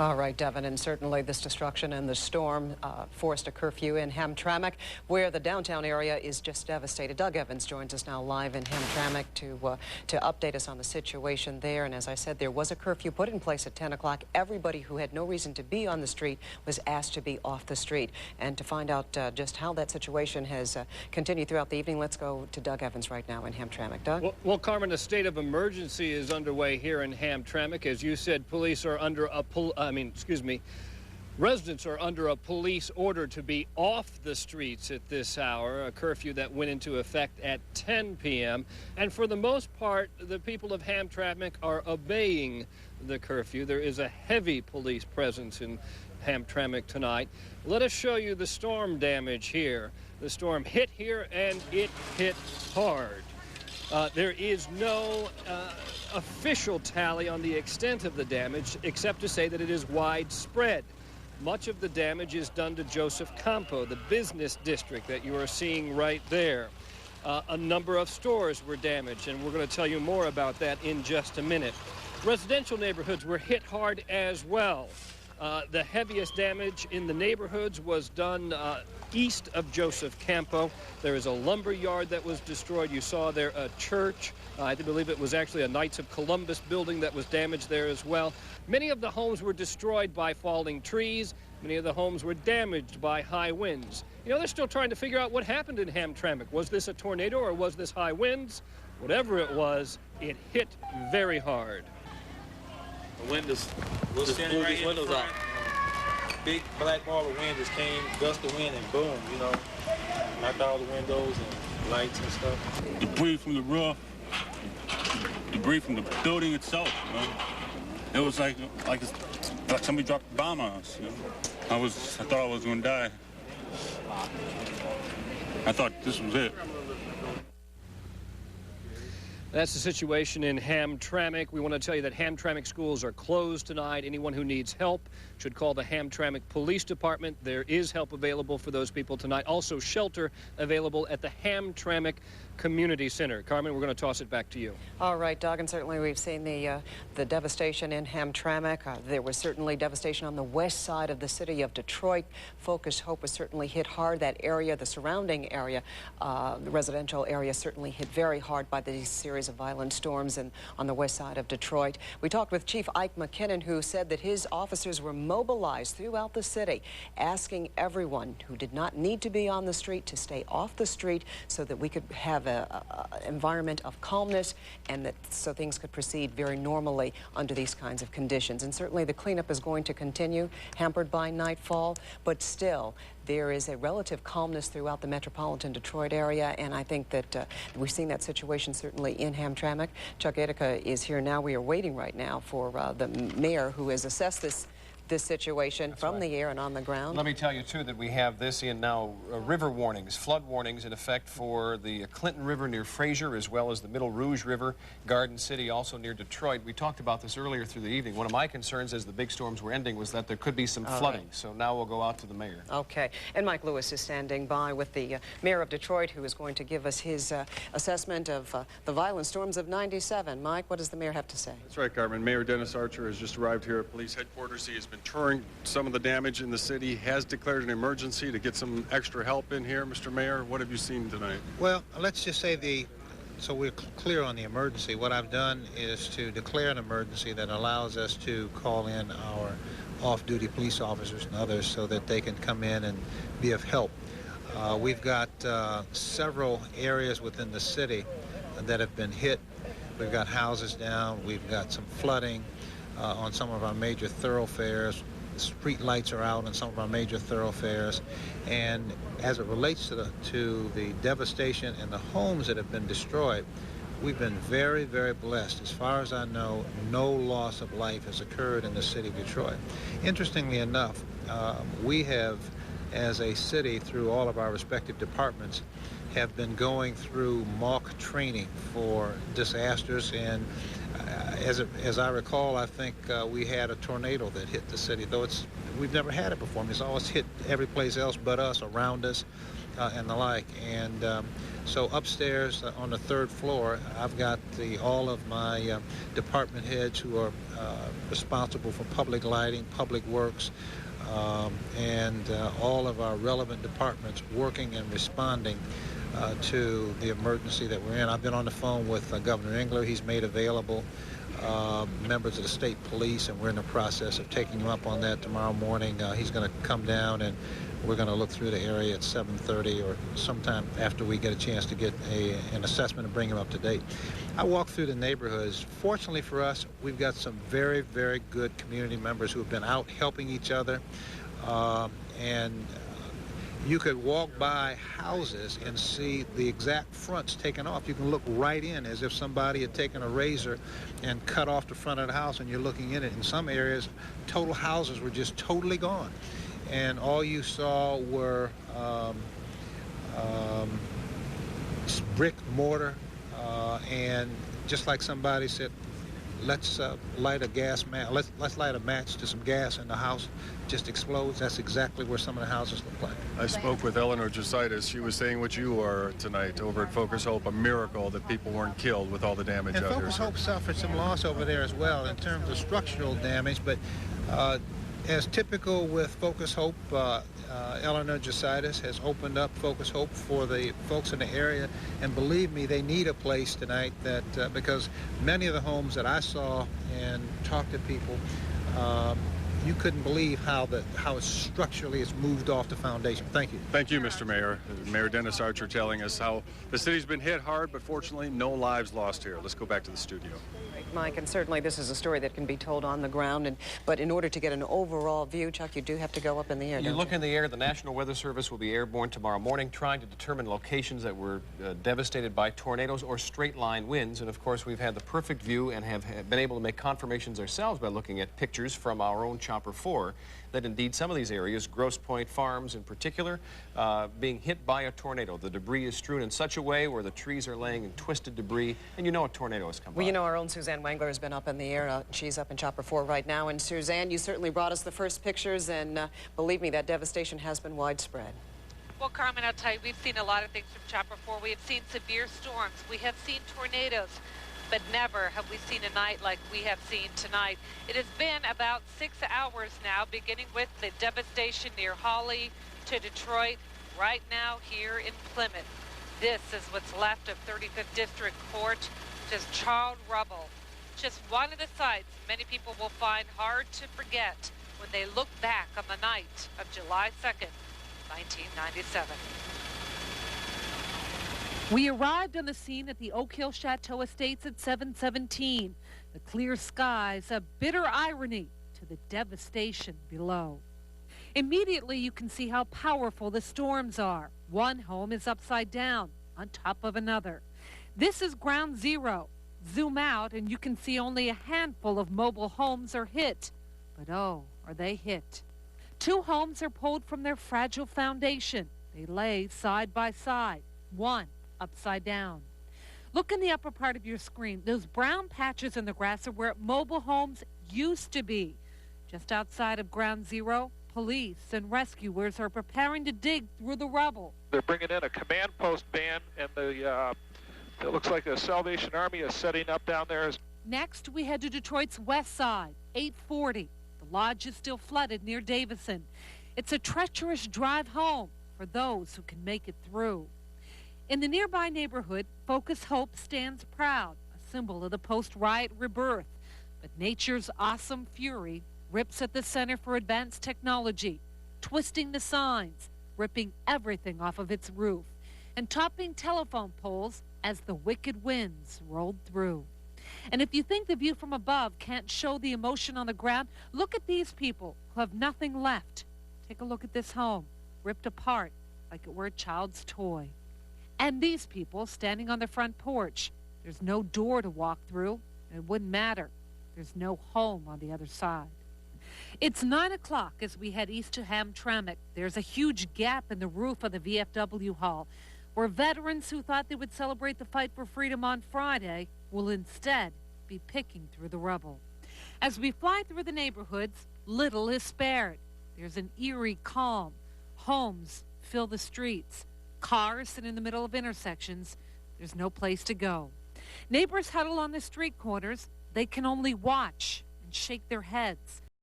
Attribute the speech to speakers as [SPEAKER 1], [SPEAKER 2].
[SPEAKER 1] All right, Devin, and certainly this destruction and the storm forced a curfew in Hamtramck, where the downtown area is just devastated. Doug Evans joins us now live in Hamtramck to update us on the situation there. And as I said, there was a curfew put in place at 10 o'clock. Everybody who had no reason to be on the street was asked to be off the street. And to find out just how that situation has continued throughout the evening, let's go to Doug Evans right now in Hamtramck. Doug?
[SPEAKER 2] Well, Carmen, a state of emergency is underway here in Hamtramck. As you said, police are under a residents are under a police order to be off the streets at this hour, a curfew that went into effect at 10 p.m. And for the most part, the people of Hamtramck are obeying the curfew. There is a heavy police presence in Hamtramck tonight. Let us show you the storm damage here. The storm hit here, and it hit hard. There is no official tally on the extent of the damage, except to say that it is widespread. Much of the damage is done to Joseph Campo, the business district that you are seeing right there. A number of stores were damaged, and we're going to tell you more about that in just a minute. Residential neighborhoods were hit hard as well. The heaviest damage in the neighborhoods was done east of Joseph Campo. There is a lumber yard that was destroyed. You saw there a church. I believe it was actually a Knights of Columbus building that was damaged there as well. Many of the homes were destroyed by falling trees. Many of the homes were damaged by high winds. You know, they're still trying to figure out what happened in Hamtramck. Was this a tornado or was this high winds? Whatever it was, it hit very hard.
[SPEAKER 3] The windows, just blew these windows out. Big black ball of wind just came, gust of wind, and boom, you know, knocked all the windows and lights and stuff.
[SPEAKER 4] Debris from the roof, debris from the building itself. You know? It was like somebody dropped a bomb on us. You know? I thought I was going to die. I thought this was it.
[SPEAKER 2] That's the situation in Hamtramck. We want to tell you that Hamtramck schools are closed tonight. Anyone who needs help should call the Hamtramck Police Department. There is help available for those people tonight. Also, shelter available at the Hamtramck Community Center. Carmen, we're going to toss it back to you.
[SPEAKER 1] All right, Doug, and certainly we've seen the devastation in Hamtramck. There was certainly devastation on the west side of the city of Detroit. Focus Hope was certainly hit hard. That area, the surrounding area, the residential area, certainly hit very hard by these series of violent storms and on the west side of Detroit. We talked with Chief Ike McKinnon, who said that his officers were mobilized throughout the city, asking everyone who did not need to be on the street to stay off the street so that we could have an environment of calmness and that so things could proceed very normally under these kinds of conditions. And certainly the cleanup is going to continue, hampered by nightfall, but still there is a relative calmness throughout the metropolitan Detroit area, and I think that we've seen that situation certainly in Hamtramck. Chuck Etica is here now. We are waiting right now for the mayor who has assessed this situation from the air and on the ground.
[SPEAKER 5] Let me tell you, too, that we have this in now river warnings, flood warnings in effect for the Clinton River near Fraser, as well as the Middle Rouge River, Garden City, also near Detroit. We talked about this earlier through the evening. One of my concerns as the big storms were ending was that there could be some flooding. Right. So now we'll go out to the mayor.
[SPEAKER 1] Okay. And Mike Lewis is standing by with the mayor of Detroit, who is going to give us his assessment of the violent storms of '97. Mike, what does the mayor have to say?
[SPEAKER 6] That's right, Carmen. Mayor Dennis Archer has just arrived here at police headquarters. He has been touring some of the damage in the city, has declared an emergency to get some extra help in here. Mr. Mayor, what have you seen tonight?
[SPEAKER 7] Well, let's just say so we're clear on the emergency. What I've done is to declare an emergency that allows us to call in our off-duty police officers and others so that they can come in and be of help. We've got several areas within the city that have been hit. We've got houses down, we've got some flooding on some of our major thoroughfares. Street lights are out on some of our major thoroughfares, and as it relates to the devastation and the homes that have been destroyed, we've been very, very blessed. As far as I know, no loss of life has occurred in the city of Detroit. Interestingly enough, we have, as a city, through all of our respective departments, have been going through mock training for disasters, and As I recall, I think we had a tornado that hit the city, though we've never had it before. It's always hit every place else but us, around us, and the like. And so upstairs on the 3rd floor, I've got all of my department heads who are responsible for public lighting, public works, and all of our relevant departments working and responding to the emergency that we're in. I've been on the phone with Governor Engler. He's made available members of the state police, and we're in the process of taking him up on that tomorrow morning. He's going to come down, and we're going to look through the area at 7:30 or sometime after we get a chance to get an assessment and bring him up to date. I walk through the neighborhoods. Fortunately for us, we've got some very, very good community members who have been out helping each other, and you could walk by houses and see the exact fronts taken off. You can look right in as if somebody had taken a razor and cut off the front of the house, and you're looking in it. In some areas, total houses were just totally gone, and all you saw were brick, mortar, and just like somebody said, let's light a gas match. Let's light a match to some gas in the house. Just explodes. That's exactly where some of the houses look like.
[SPEAKER 6] I spoke with Eleanor Jositis. She was saying what you are tonight over at Focus Hope, a miracle that people weren't killed with all the damage
[SPEAKER 7] and
[SPEAKER 6] out
[SPEAKER 7] Focus
[SPEAKER 6] here.
[SPEAKER 7] Hope suffered some loss over there as well in terms of structural damage, but as typical with Focus Hope, Eleanor Jositis has opened up Focus Hope for the folks in the area, and believe me, they need a place tonight that because many of the homes that I saw and talked to people, you couldn't believe how structurally it's moved off the foundation. Thank you.
[SPEAKER 6] Thank you, Mr. Mayor. Mayor Dennis Archer telling us how the city's been hit hard, but fortunately no lives lost here. Let's go back to the studio.
[SPEAKER 1] Mike, and certainly this is a story that can be told on the ground, but in order to get an overall view, Chuck, you do have to go up in the air.
[SPEAKER 5] You look in the air. The National Weather Service will be airborne tomorrow morning, trying to determine locations that were devastated by tornadoes or straight-line winds. And of course, we've had the perfect view and have been able to make confirmations ourselves by looking at pictures from our own Chopper 4 that indeed some of these areas, Grosse Pointe Farms in particular, being hit by a tornado. The debris is strewn in such a way where the trees are laying in twisted debris, and you know a tornado has come by.
[SPEAKER 1] Well, you know, our own Suzanne Wengler has been up in the air. She's up in Chopper 4 right now. And Suzanne, you certainly brought us the first pictures, and believe me, that devastation has been widespread.
[SPEAKER 8] Well, Carmen, I'll tell you, we've seen a lot of things from Chopper 4. We have seen severe storms. We have seen tornadoes. But never have we seen a night like we have seen tonight. It has been about 6 hours now, beginning with the devastation near Hawley to Detroit, right now here in Plymouth. This is what's left of 35th District Court, just charred rubble. Just one of the sights many people will find hard to forget when they look back on the night of July 2nd, 1997. We arrived on the scene at the Oak Hill Chateau Estates at 7:17. The clear skies, a bitter irony to the devastation below. Immediately, you can see how powerful the storms are. One home is upside down on top of another. This is ground zero. Zoom out and you can see only a handful of mobile homes are hit. But oh, are they hit. 2 homes are pulled from their fragile foundation. They lay side by side, one upside down. Look in the upper part of your screen. Those brown patches in the grass are where mobile homes used to be. Just outside of ground zero, police and rescuers are preparing to dig through the rubble.
[SPEAKER 9] They're bringing in a command post van, and it looks like the Salvation Army is setting up down there.
[SPEAKER 8] Next, we head to Detroit's west side, 840. The lodge is still flooded near Davison. It's a treacherous drive home for those who can make it through. In the nearby neighborhood, Focus Hope stands proud, a symbol of the post-riot rebirth. But nature's awesome fury rips at the Center for Advanced Technology, twisting the signs, ripping everything off of its roof, and topping telephone poles as the wicked winds rolled through. And if you think the view from above can't show the emotion on the ground, look at these people who have nothing left. Take a look at this home, ripped apart like it were a child's toy. And these people standing on the front porch. There's no door to walk through, and it wouldn't matter. There's no home on the other side. It's 9 o'clock as we head east to Hamtramck. There's a huge gap in the roof of the VFW hall, where veterans who thought they would celebrate the fight for freedom on Friday will instead be picking through the rubble. As we fly through the neighborhoods, little is spared. There's an eerie calm. Homes fill the streets. Cars sit in the middle of intersections. There's no place to go. Neighbors huddle on the street corners. They can only watch and shake their heads.